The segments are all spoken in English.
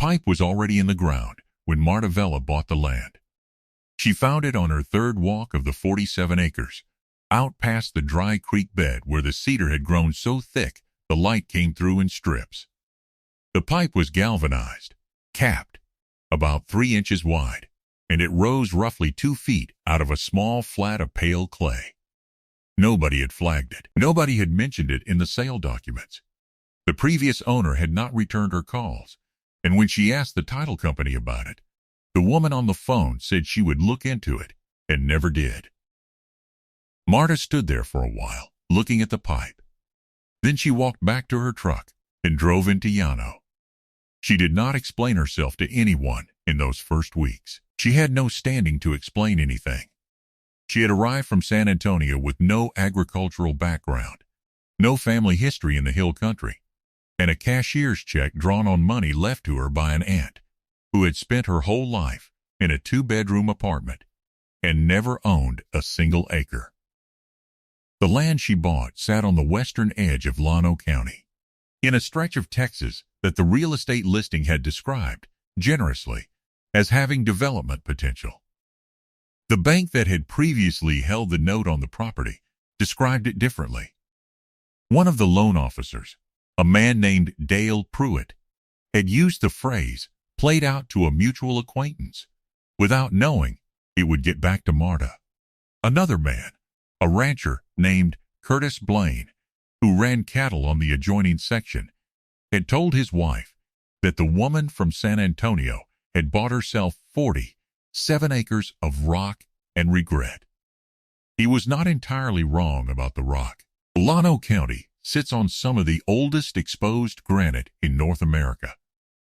pipe was already in the ground when Marta Vella bought the land. She found it on her third walk of the 47 acres, out past the dry creek bed where the cedar had grown so thick the light came through in strips. The pipe was galvanized, capped, about 3 inches wide, and it rose roughly 2 feet out of a small flat of pale clay. Nobody had flagged it. Nobody had mentioned it in the sale documents. The previous owner had not returned her calls, and when she asked the title company about it, the woman on the phone said she would look into it and never did. Marta stood there for a while, looking at the pipe. Then she walked back to her truck and drove into Llano. She did not explain herself to anyone in those first weeks. She had no standing to explain anything. She had arrived from San Antonio with no agricultural background, no family history in the hill country, and a cashier's check drawn on money left to her by an aunt who had spent her whole life in a 2-bedroom apartment and never owned a single acre. The land she bought sat on the western edge of Llano County, in a stretch of Texas that the real estate listing had described, generously, as having development potential. The bank that had previously held the note on the property described it differently. One of the loan officers, a man named Dale Pruitt, had used the phrase "played out to a mutual acquaintance," without knowing it would get back to Marta. Another man, a rancher named Curtis Blaine, who ran cattle on the adjoining section, had told his wife that the woman from San Antonio had bought herself 47 acres of rock and regret. He was not entirely wrong about the rock. Llano County sits on some of the oldest exposed granite in North America,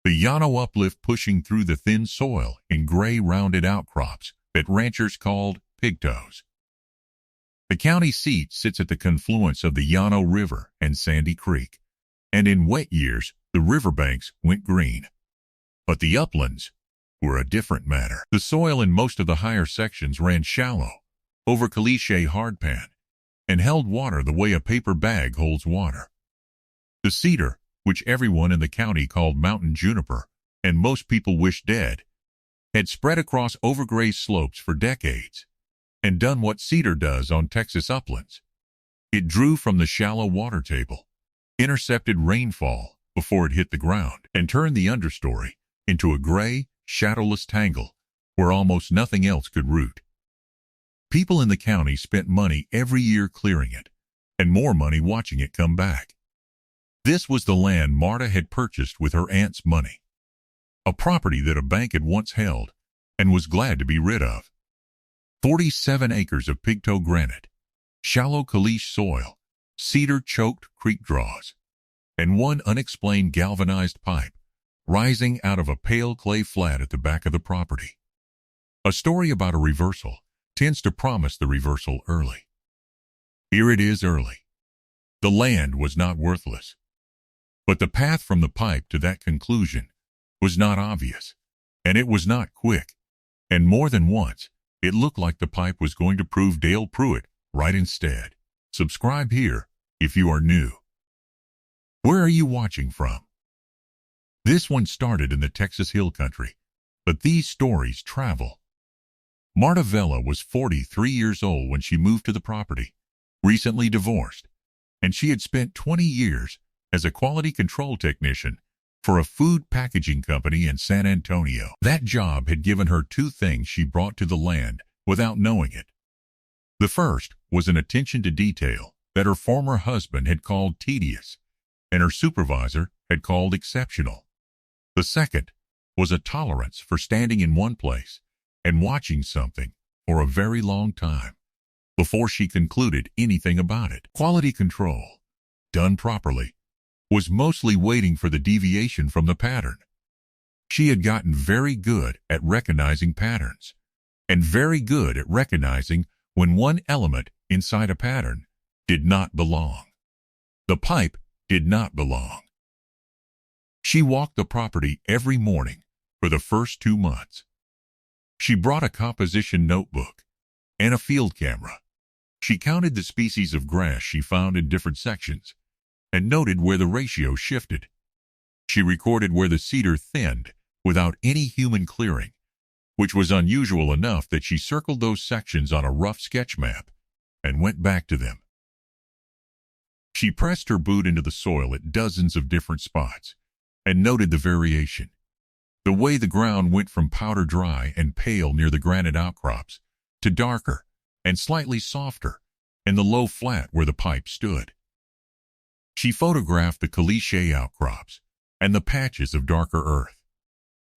the Llano uplift pushing through the thin soil in gray rounded outcrops that ranchers called pigtoes. The county seat sits at the confluence of the Llano River and Sandy Creek, and in wet years the riverbanks went green. But the uplands were a different matter. The soil in most of the higher sections ran shallow, over caliche hardpan, and held water the way a paper bag holds water. The cedar, which everyone in the county called mountain juniper, and most people wished dead, had spread across overgrazed slopes for decades, and done what cedar does on Texas uplands. It drew from the shallow water table, intercepted rainfall before it hit the ground, and turned the understory into a gray, shadowless tangle where almost nothing else could root. People in the county spent money every year clearing it, and more money watching it come back. This was the land Marta had purchased with her aunt's money, a property that a bank had once held and was glad to be rid of. 47 acres of pigtoe granite, shallow caliche soil, cedar-choked creek draws, and one unexplained galvanized pipe rising out of a pale clay flat at the back of the property. A story about a reversal tends to promise the reversal early. Here it is early. The land was not worthless, but the path from the pipe to that conclusion was not obvious, and it was not quick, and more than once it looked like the pipe was going to prove Dale Pruitt right instead. Subscribe here if you are new. Where are you watching from? This one started in the Texas Hill Country, but these stories travel. Marta Vella was 43 years old when she moved to the property, recently divorced, and she had spent 20 years as a quality control technician for a food packaging company in San Antonio. That job had given her 2 things she brought to the land without knowing it. The first was an attention to detail that her former husband had called tedious, and her supervisor had called exceptional. The second was a tolerance for standing in one place and watching something for a very long time before she concluded anything about it. Quality control, done properly, was mostly waiting for the deviation from the pattern. She had gotten very good at recognizing patterns, and very good at recognizing when one element inside a pattern did not belong. The pipe did not belong. She walked the property every morning for the first 2 months. She brought a composition notebook and a field camera. She counted the species of grass she found in different sections and noted where the ratio shifted. She recorded where the cedar thinned without any human clearing, which was unusual enough that she circled those sections on a rough sketch map and went back to them. She pressed her boot into the soil at dozens of different spots and noted the variation. The way the ground went from powder dry and pale near the granite outcrops to darker and slightly softer in the low flat where the pipe stood. She photographed the caliche outcrops and the patches of darker earth,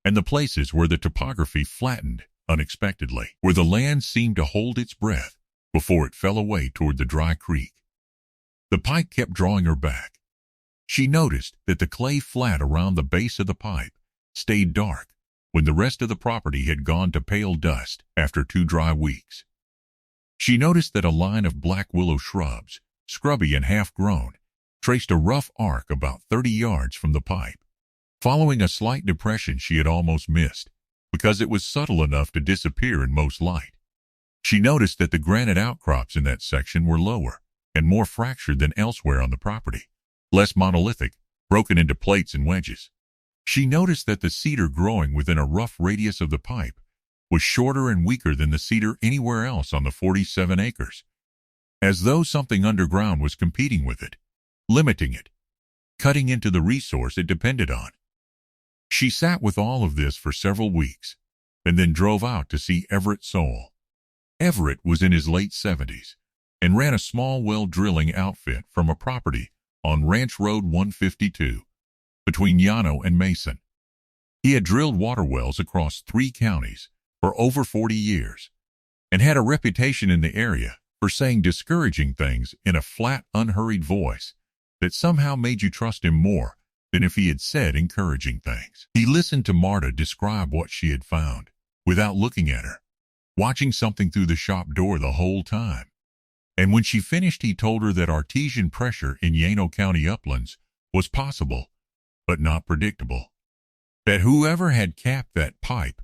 and the places where the topography flattened unexpectedly, where the land seemed to hold its breath before it fell away toward the dry creek. The pipe kept drawing her back. She noticed that the clay flat around the base of the pipe stayed dark when the rest of the property had gone to pale dust after 2 dry weeks. She noticed that a line of black willow shrubs, scrubby and half-grown, traced a rough arc about 30 yards from the pipe, following a slight depression she had almost missed because it was subtle enough to disappear in most light. She noticed that the granite outcrops in that section were lower and more fractured than elsewhere on the property, less monolithic, broken into plates and wedges. She noticed that the cedar growing within a rough radius of the pipe was shorter and weaker than the cedar anywhere else on the 47 acres, as though something underground was competing with it, limiting it, cutting into the resource it depended on. She sat with all of this for several weeks, and then drove out to see Everett Soule. Everett was in his late 70s and ran a small well drilling outfit from a property on Ranch Road 152 between Llano and Mason. He had drilled water wells across 3 counties for over 40 years and had a reputation in the area for saying discouraging things in a flat, unhurried voice that somehow made you trust him more than if he had said encouraging things. He listened to Marta describe what she had found without looking at her, watching something through the shop door the whole time. And when she finished, he told her that artesian pressure in Llano County uplands was possible, but not predictable. That whoever had capped that pipe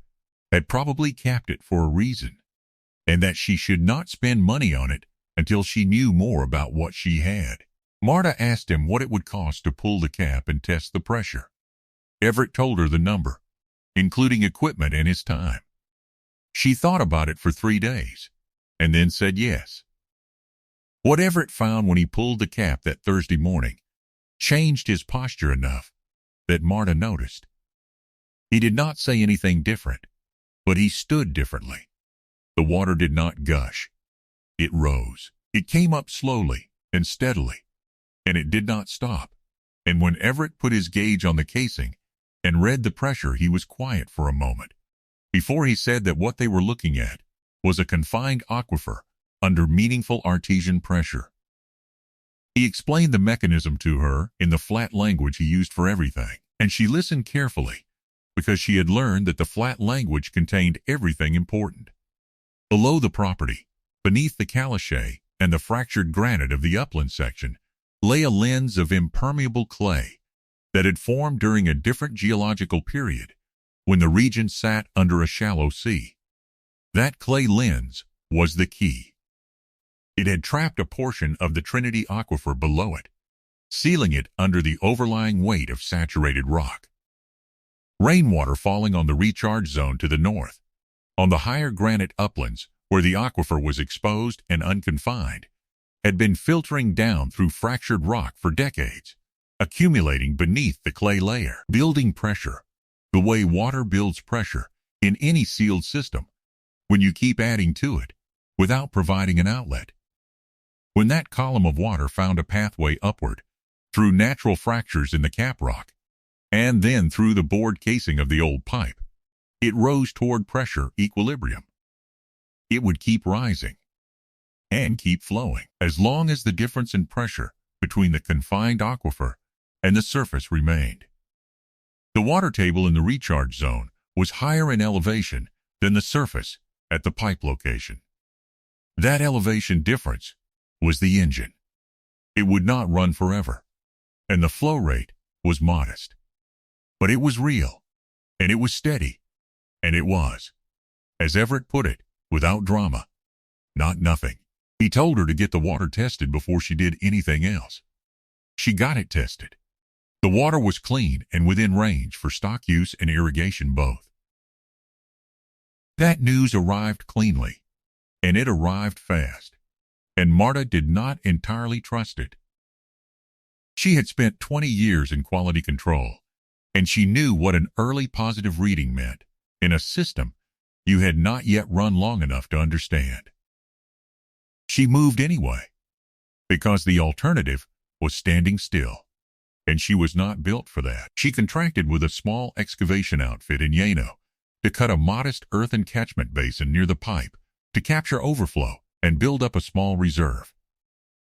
had probably capped it for a reason, and that she should not spend money on it until she knew more about what she had. Marta asked him what it would cost to pull the cap and test the pressure. Everett told her the number, including equipment and his time. She thought about it for 3 days, and then said yes. What Everett found when he pulled the cap that Thursday morning changed his posture enough that Marta noticed. He did not say anything different, but he stood differently. The water did not gush. It rose. It came up slowly and steadily, and it did not stop. And when Everett put his gauge on the casing and read the pressure, he was quiet for a moment before he said that what they were looking at was a confined aquifer under meaningful artesian pressure. He explained the mechanism to her in the flat language he used for everything, and she listened carefully because she had learned that the flat language contained everything important. Below the property, beneath the caliche and the fractured granite of the upland section, lay a lens of impermeable clay that had formed during a different geological period when the region sat under a shallow sea. That clay lens was the key. It had trapped a portion of the Trinity Aquifer below it, sealing it under the overlying weight of saturated rock. Rainwater falling on the recharge zone to the north, on the higher granite uplands where the aquifer was exposed and unconfined, had been filtering down through fractured rock for decades, accumulating beneath the clay layer, building pressure, the way water builds pressure in any sealed system when you keep adding to it without providing an outlet. When that column of water found a pathway upward through natural fractures in the cap rock, and then through the bored casing of the old pipe, it rose toward pressure equilibrium. It would keep rising and keep flowing as long as the difference in pressure between the confined aquifer and the surface remained. The water table in the recharge zone was higher in elevation than the surface at the pipe location. That elevation difference was the engine. It would not run forever, and the flow rate was modest. But it was real, and it was steady, and it was, as Everett put it, without drama, not nothing. He told her to get the water tested before she did anything else. She got it tested, The water was clean and within range for stock use and irrigation both. That news arrived cleanly, and it arrived fast, and Marta did not entirely trust it. She had spent 20 years in quality control, and she knew what an early positive reading meant in a system you had not yet run long enough to understand. She moved anyway, because the alternative was standing still, and she was not built for that. She contracted with a small excavation outfit in Llano to cut a modest earthen catchment basin near the pipe to capture overflow and build up a small reserve.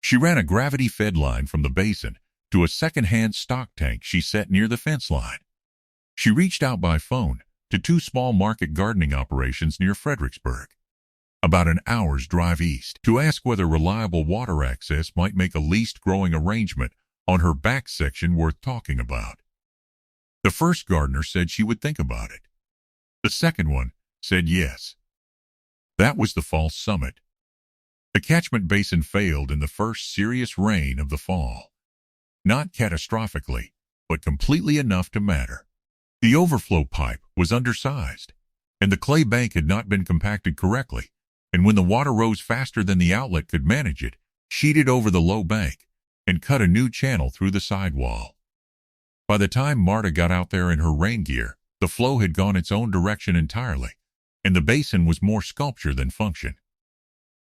She ran a gravity-fed line from the basin to a second-hand stock tank she set near the fence line. She reached out by phone to 2 small market gardening operations near Fredericksburg, about an hour's drive east, to ask whether reliable water access might make a leased growing arrangement on her back section worth talking about. The first gardener said she would think about it. The second one said yes. That was the false summit. The catchment basin failed in the first serious rain of the fall. Not catastrophically, but completely enough to matter. The overflow pipe was undersized, and the clay bank had not been compacted correctly, and when the water rose faster than the outlet could manage it, sheeted over the low bank and cut a new channel through the sidewall. By the time Marta got out there in her rain gear, the flow had gone its own direction entirely, and the basin was more sculpture than function.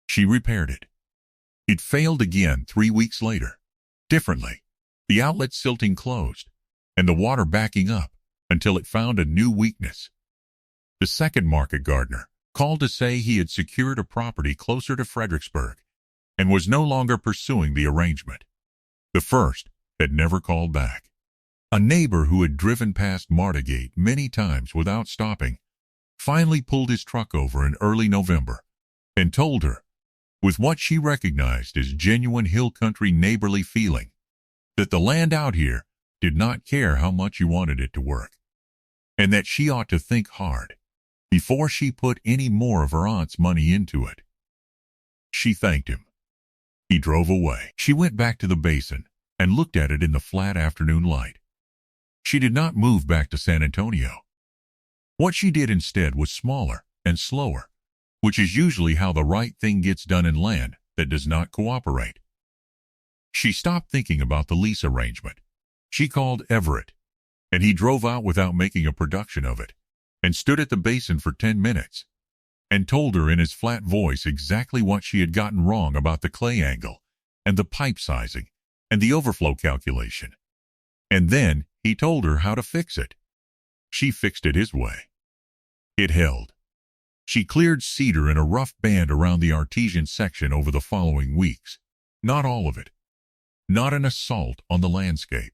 She repaired it. It failed again 3 weeks later, differently, the outlet silting closed, and the water backing up until it found a new weakness. The second market gardener called to say he had secured a property closer to Fredericksburg and was no longer pursuing the arrangement. The first had never called back. A neighbor who had driven past Marta Gate many times without stopping finally pulled his truck over in early November and told her, with what she recognized as genuine hill country neighborly feeling, that the land out here did not care how much you wanted it to work, and that she ought to think hard before she put any more of her aunt's money into it. She thanked him. He drove away. She went back to the basin and looked at it in the flat afternoon light. She did not move back to San Antonio. What she did instead was smaller and slower, which is usually how the right thing gets done in land that does not cooperate. She stopped thinking about the lease arrangement. She called Everett, and he drove out without making a production of it, and stood at the basin for 10 minutes, and told her in his flat voice exactly what she had gotten wrong about the clay angle, and the pipe sizing, and the overflow calculation. And then he told her how to fix it. She fixed it his way. It held. She cleared cedar in a rough band around the Artesian section over the following weeks. Not all of it. Not an assault on the landscape.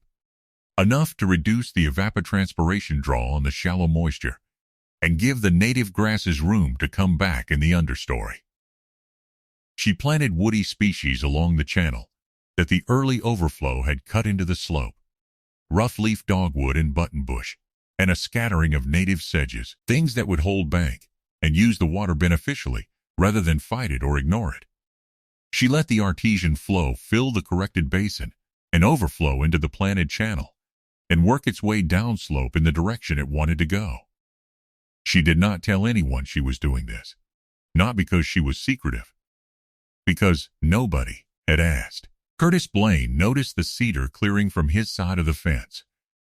Enough to reduce the evapotranspiration draw on the shallow moisture and give the native grasses room to come back in the understory. She planted woody species along the channel that the early overflow had cut into the slope, rough-leaf dogwood and buttonbush, and a scattering of native sedges, things that would hold bank and use the water beneficially rather than fight it or ignore it. She let the artesian flow fill the corrected basin and overflow into the planted channel and work its way downslope in the direction it wanted to go. She did not tell anyone she was doing this, not because she was secretive, because nobody had asked. Curtis Blaine noticed the cedar clearing from his side of the fence,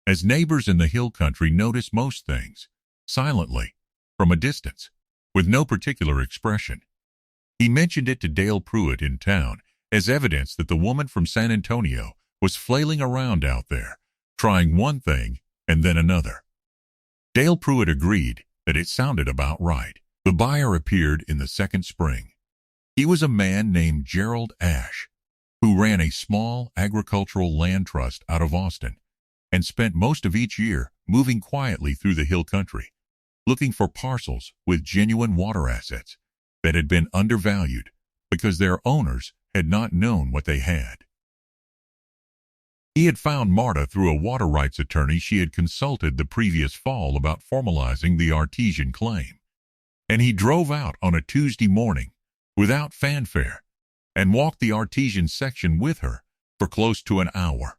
as neighbors in the hill country notice most things, silently, from a distance, with no particular expression. He mentioned it to Dale Pruitt in town as evidence that the woman from San Antonio was flailing around out there, trying one thing and then another. Dale Pruitt agreed that it sounded about right. The buyer appeared in the second spring. He was a man named Gerald Ash, who ran a small agricultural land trust out of Austin and spent most of each year moving quietly through the hill country, looking for parcels with genuine water assets that had been undervalued because their owners had not known what they had. He had found Marta through a water rights attorney she had consulted the previous fall about formalizing the Artesian claim, and he drove out on a Tuesday morning without fanfare and walked the Artesian section with her for close to an hour.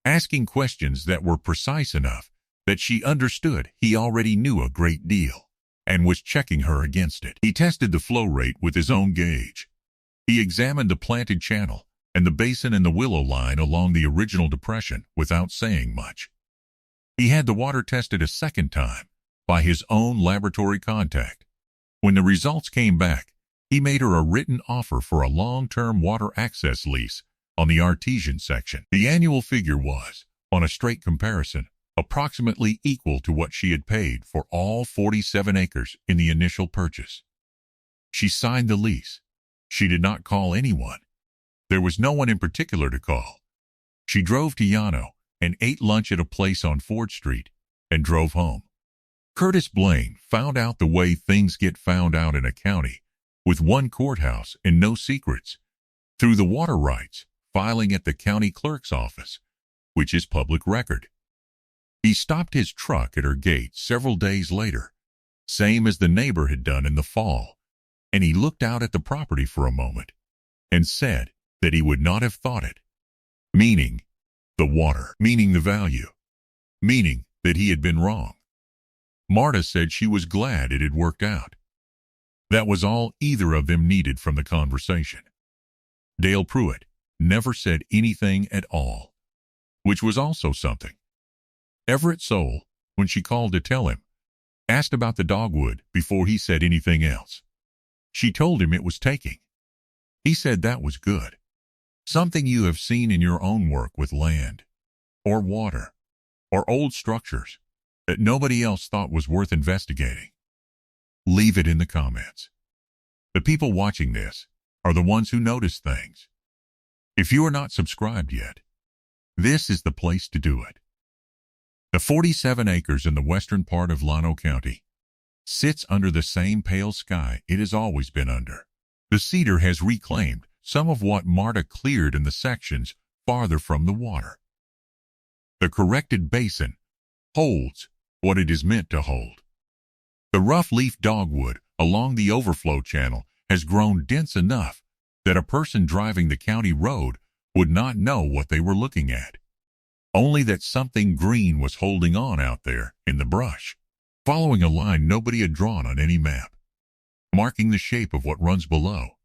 asking questions that were precise enough that she understood he already knew a great deal and was checking her against it. He tested the flow rate with his own gauge. He examined the planted channel and the basin and the willow line along the original depression without saying much. He had the water tested a second time by his own laboratory contact. When the results came back, he made her a written offer for a long-term water access lease on the Artesian section. The annual figure was, on a straight comparison, approximately equal to what she had paid for all 47 acres in the initial purchase. She signed the lease. She did not call anyone. There was no one in particular to call. She drove to Llano and ate lunch at a place on Ford Street and drove home. Curtis Blaine found out the way things get found out in a county, with one courthouse and no secrets, through the water rights filing at the county clerk's office, which is public record. He stopped his truck at her gate several days later, same as the neighbor had done in the fall, and he looked out at the property for a moment and said that he would not have thought it, meaning the water, meaning the value, meaning that he had been wrong. Marta said she was glad it had worked out. That was all either of them needed from the conversation. Dale Pruitt never said anything at all, which was also something. Everett Soule, when she called to tell him, asked about the dogwood before he said anything else. She told him it was taking. He said that was good. Something you have seen in your own work with land, or water, or old structures that nobody else thought was worth investigating. Leave it in the comments. The people watching this are the ones who notice things. If you are not subscribed yet, this is the place to do it. The 47 acres in the western part of Llano County sits under the same pale sky it has always been under. The cedar has reclaimed some of what Marta cleared in the sections farther from the water. The corrected basin holds what it is meant to hold. The rough-leaf dogwood along the overflow channel has grown dense enough that a person driving the county road would not know what they were looking at, only that something green was holding on out there in the brush, following a line nobody had drawn on any map, marking the shape of what runs below.